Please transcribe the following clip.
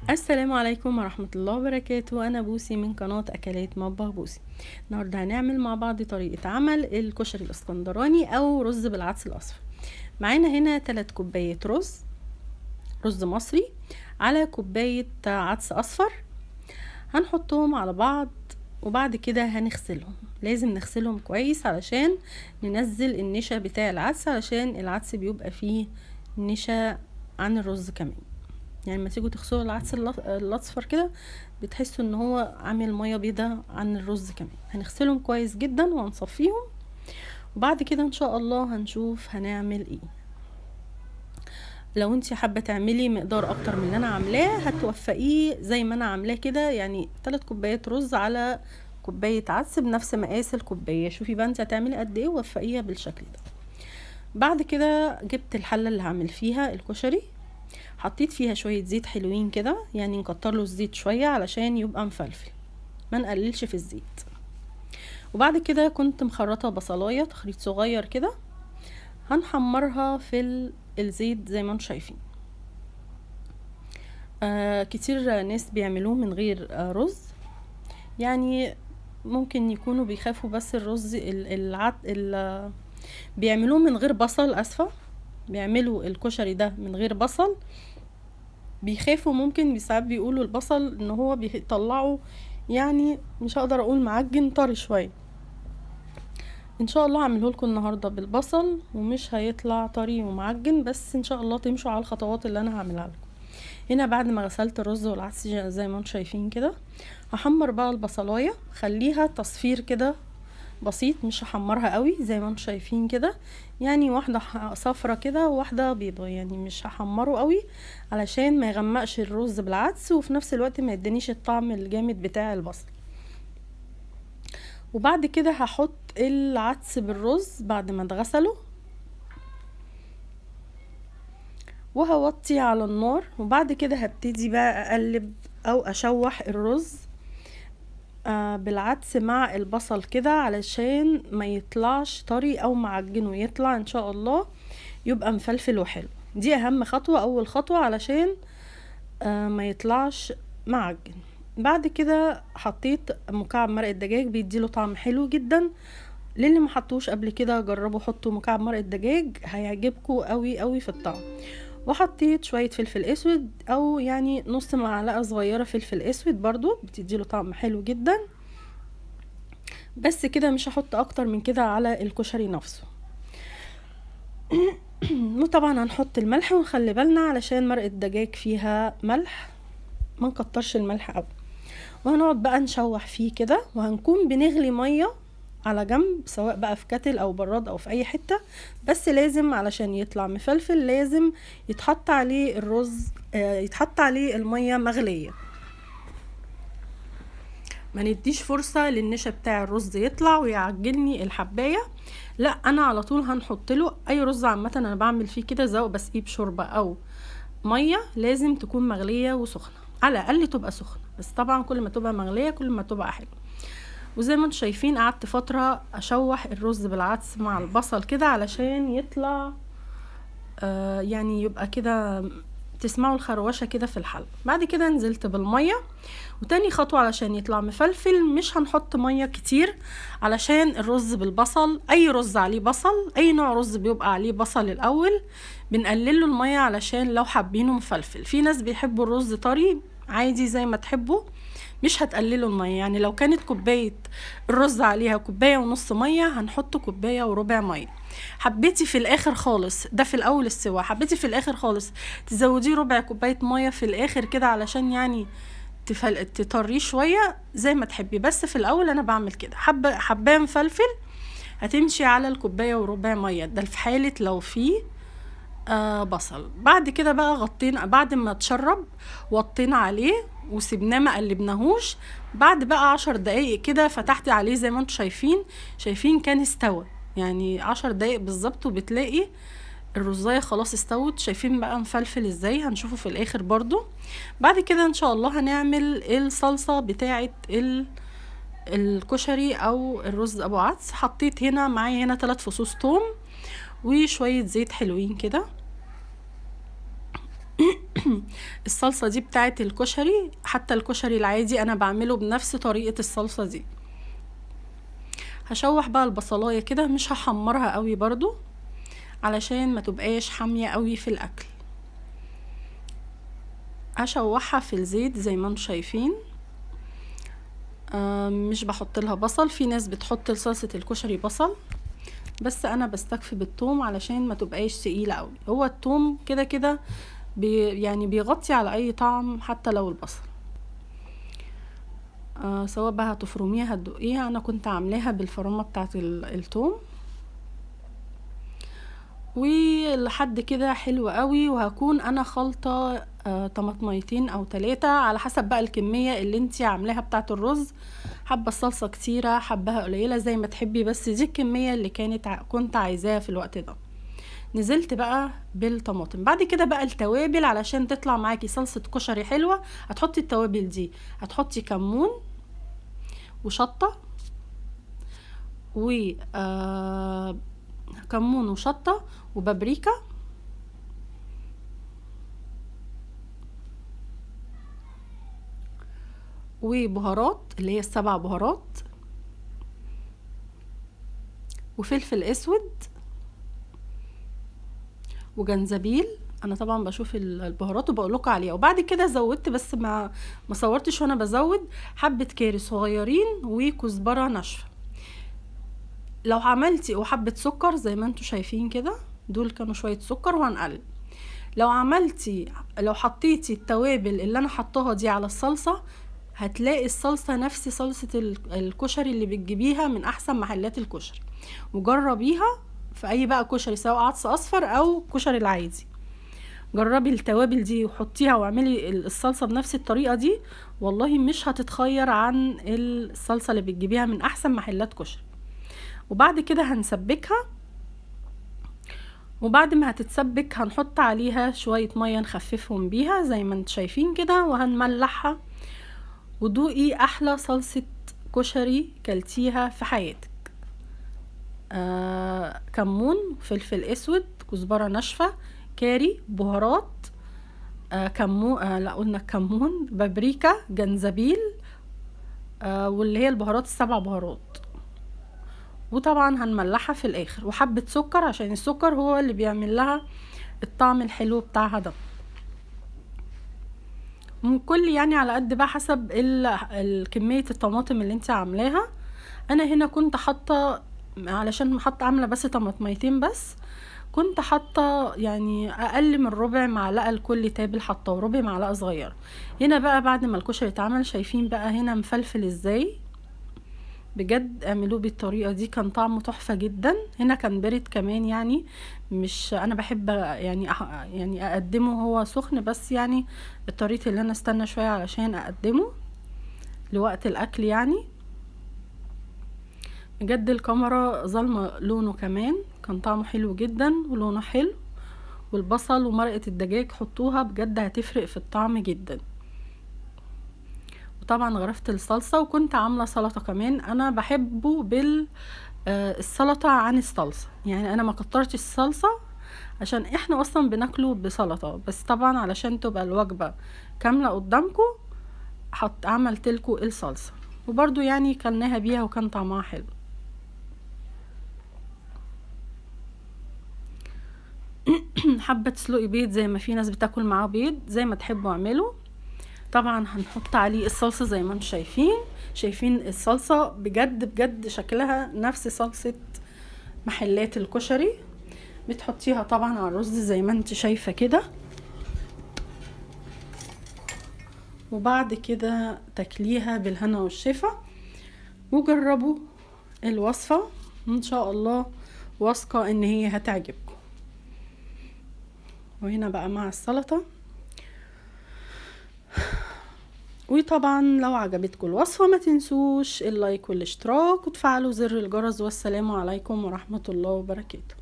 السلام عليكم ورحمة الله وبركاته. أنا بوسي من قناة أكلات مطبخ بوسي. النهاردة هنعمل مع بعض طريقة عمل الكشري الاسكندراني أو رز بالعدس الأصفر. معانا هنا 3 كوبايات رز مصري على كوباية عدس أصفر، هنحطهم على بعض وبعد كده هنغسلهم. لازم نغسلهم كويس علشان ننزل النشا بتاع العدس، علشان العدس بيبقى فيه نشا عن الرز كمان. يعني لما تيجوا تغسلوا العدس الاصفر كده بتحسوا ان هو عامل ميه بيضة عن الرز كمان. هنغسلهم كويس جدا وهنصفيهم، وبعد كده ان شاء الله هنشوف هنعمل ايه. لو انتي حابه تعملي مقدار اكتر من اللي انا عاملاه هتوفقيه زي ما انا عاملاه كده، يعني 3 كوبايات رز على كوبايه عدس بنفس مقاس الكوبايه. شوفي بقى انت هتعملي قد ايه ووفقيها بالشكل ده. بعد كده جبت الحله اللي هعمل فيها الكشري، حطيت فيها شوية زيت حلوين كده، يعني نكتر له الزيت شوية علشان يبقى مفلفل، ما نقللش في الزيت. وبعد كده كنت مخرطة بصلاية تخريط صغير كده، هنحمرها في الزيت زي ما انتم شايفين. كتير ناس بيعملوه من غير رز، يعني ممكن يكونوا بيخافوا، بس الرز بيعملوه من غير بصل. اسفة، بيعملوا الكشري ده من غير بصل، بيخافوا. ممكن ساعات بيقولوا البصل ان هو بيطلعوا، يعني مش هقدر اقول معجن، طري شويه. ان شاء الله هعمله لكم النهارده بالبصل ومش هيطلع طري ومعجن، بس ان شاء الله تمشوا على الخطوات اللي انا هعملها لكم. هنا بعد ما غسلت الرز والعدس زي ما انتم شايفين كده، هحمر بقى البصلايه، خليها تصفير كده بسيط، مش هحمرها قوي زي ما انتم شايفين كده، يعني واحده صفرة كده وواحده بيضة، يعني مش هحمره قوي علشان ما يغمقش الرز بالعدس، وفي نفس الوقت ما يدينيش الطعم الجامد بتاع البصل. وبعد كده هحط العدس بالرز بعد ما اتغسله، وهوطي على النار، وبعد كده هبتدي بقى اقلب او اشوح الرز بالعدس مع البصل كده علشان ما يطلعش طري او معجنه، يطلع ان شاء الله يبقى مفلفل وحلو. دي اهم خطوة، اول خطوة علشان ما يطلعش معجن. بعد كده حطيت مكعب مرق الدجاج، بيديله طعم حلو جدا. للي ما حطوش قبل كده جربوا حطوا مكعب مرق الدجاج، هيعجبكم قوي قوي في الطعم. وحطيت شوية فلفل اسود، او يعني نص معلقة صغيرة فلفل اسود، برضو بتديله طعم حلو جدا. بس كده، مش هحط اكتر من كده على الكشري نفسه. وطبعا هنحط الملح، ونخلي بالنا علشان مرق الدجاج فيها ملح، ما نكترش الملح قوي. وهنقعد بقى نشوح فيه كده، وهنكون بنغلي ميه على جنب، سواء بقى في كاتل او براد او في اي حته. بس لازم علشان يطلع مفلفل لازم يتحط عليه الرز، يتحط عليه الميه مغليه، ما نديش فرصه للنشا بتاع الرز يطلع ويعجلني الحبايه. لا، انا على طول هنحط له اي رز عامه انا بعمل فيه كده، زي بسقيه بشوربه او ميه، لازم تكون مغليه وسخنه، على الاقل تبقى سخنه، بس طبعا كل ما تبقى مغليه كل ما تبقى حلوه. وزي ما انتم شايفين قعدت فتره اشوح الرز بالعدس مع البصل كده علشان يطلع يعني يبقى كده تسمعوا الخروشه كده في الحل. بعد كده نزلت بالميه، وتاني خطوه علشان يطلع مفلفل مش هنحط ميه كتير، علشان الرز بالبصل، اي رز عليه بصل، اي نوع رز بيبقى عليه بصل الاول بنقلله الميه علشان لو حابينه مفلفل. في ناس بيحبوا الرز طري، عادي زي ما تحبوا، مش هتقللوا الميه. يعني لو كانت كوبايه الرز عليها كوبايه ونص ميه، هنحط كوبايه وربع ميه. حبيتي في الاخر خالص، ده في الاول السوا، حبيتي في الاخر خالص تزوديه ربع كوبايه ميه في الاخر كده علشان يعني تطريه شويه زي ما تحبي. بس في الاول انا بعمل كده، حباه مفلفل هتمشي على الكوبايه وربع ميه، ده في حاله لو فيه بصل. بعد كده بقى غطينا، بعد ما تشرب وطينا عليه وسبناه ما قلبناهوش. بعد بقى 10 دقايق كده فتحت عليه زي ما انتم شايفين كان استوى، يعني 10 دقايق بالظبط وبتلاقي الرزاية خلاص استوت. شايفين بقى مفلفل ازاي، هنشوفه في الاخر برضو. بعد كده ان شاء الله هنعمل الصلصة بتاعة الكشري او الرز ابو عدس. حطيت هنا معايا هنا 3 فصوص توم وشوية زيت حلوين كده، الصلصة دي بتاعت الكشري، حتى الكشري العادي انا بعمله بنفس طريقة الصلصة دي. هشوح بقى البصلاية كده، مش هحمرها قوي برضو علشان ما تبقاش حامية قوي في الاكل. هشوحها في الزيت زي ما انتم شايفين. مش بحط لها بصل، في ناس بتحط لصلصة الكشري بصل، بس انا بستكفي بالثوم علشان ما تبقاش تقيلة قوي. هو الثوم كده كده يعني بيغطي على اي طعم حتى لو البصل. سواء بقى هتفرميها هتدقيها، انا كنت عاملاها بالفرمة بتاعت الثوم. ولحد كده حلو قوي. وهكون انا خلطة طماطميتين او 3 على حسب بقى الكمية اللي انتي عاملاها بتاعت الرز. حابة الصلصة كتيرة حبها قليلة زي ما تحبي، بس دي الكمية اللي كنت عايزاها في الوقت ده. نزلت بقى بالطماطم. بعد كده بقى التوابل علشان تطلع معاكي صلصة كشري حلوة. هتحطي التوابل دي، هتحطي كمون وشطة كمون وشطة وبابريكا وبهارات اللي هي ال7 بهارات، وفلفل اسود وجنزبيل. انا طبعا بشوف البهارات وبقول لكم عليها. وبعد كده زودت، بس ما صورتش وانا بزود، حبة كاري صغيرين وكزبرة ناشفة. لو عملتي وحبة سكر زي ما انتوا شايفين كده، دول كانوا شوية سكر وهنقلب. لو حطيتي التوابل اللي انا حطاها دي على الصلصة، هتلاقي الصلصة نفس صلصة الكشري اللي بتجيبيها من احسن محلات الكشري. وجربيها في اي بقى كشري، سواء عدس اصفر او كشري العادي. جربي التوابل دي وحطيها واعملي الصلصة بنفس الطريقة دي، والله مش هتتخير عن الصلصة اللي بتجيبيها من احسن محلات كشري. وبعد كده هنسبكها، وبعد ما هتتسبك هنحط عليها شوية مية نخففهم بيها زي ما انت شايفين كده، وهنملحها. ودوقي احلى صلصة كشري كلتيها في حياتك. كمون، فلفل اسود، كزبرة ناشفة، كاري، بهارات، قلنا كمون، بابريكا، جنزبيل، واللي هي البهارات ال7 بهارات. وطبعا هنملحها في الاخر، وحبة سكر عشان السكر هو اللي بيعمل لها الطعم الحلو بتاعها ده. من كل يعني على قد بقى حسب كمية الطماطم اللي انت عاملاها. انا هنا كنت حاطة علشان عاملة بس طماطميتين بس، كنت حاطة يعني اقل من ربع معلقة لكل تابل، حاطة ربع معلقة صغيرة. هنا بقى بعد ما الكشري اتعمل، شايفين بقى هنا مفلفل ازاي؟ بجد اعملوه بالطريقه دي، كان طعمه تحفه جدا. هنا كان بارد كمان، يعني مش انا بحب يعني اقدمه هو سخن، بس يعني اضطريت ان انا استنى شويه علشان اقدمه لوقت الاكل. يعني بجد الكاميرا ظالمه لونه، كمان كان طعمه حلو جدا ولونه حلو. والبصل ومرقه الدجاج حطوها، بجد هتفرق في الطعم جدا. وطبعا غرفت الصلصة، وكنت عاملة سلطة كمان. انا بحبه السلطة عن الصلصة، يعني انا ما كترتش الصلصة عشان احنا اصلا بناكله بسلطة، بس طبعا علشان تبقى الوجبة كاملة قدامكم عملت لكم الصلصة. وبرضو يعني كلناها بيها وكان طعمها حلو. حابة تسلقي بيض زي ما في ناس بتاكل معاه بيض، زي ما تحبوا اعملوا. طبعا هنحط عليه الصلصة زي ما انتم شايفين الصلصة بجد بجد شكلها نفس صلصة محلات الكشري. بتحطيها طبعا على الرز زي ما انت شايفة كده، وبعد كده تاكليها بالهنا والشفا. وجربوا الوصفة ان شاء الله، واثقة ان هي هتعجبكم. وهنا بقى مع السلطة. وطبعا لو عجبتكم الوصفة ما تنسوش اللايك والاشتراك وتفعلوا زر الجرس. والسلام عليكم ورحمة الله وبركاته.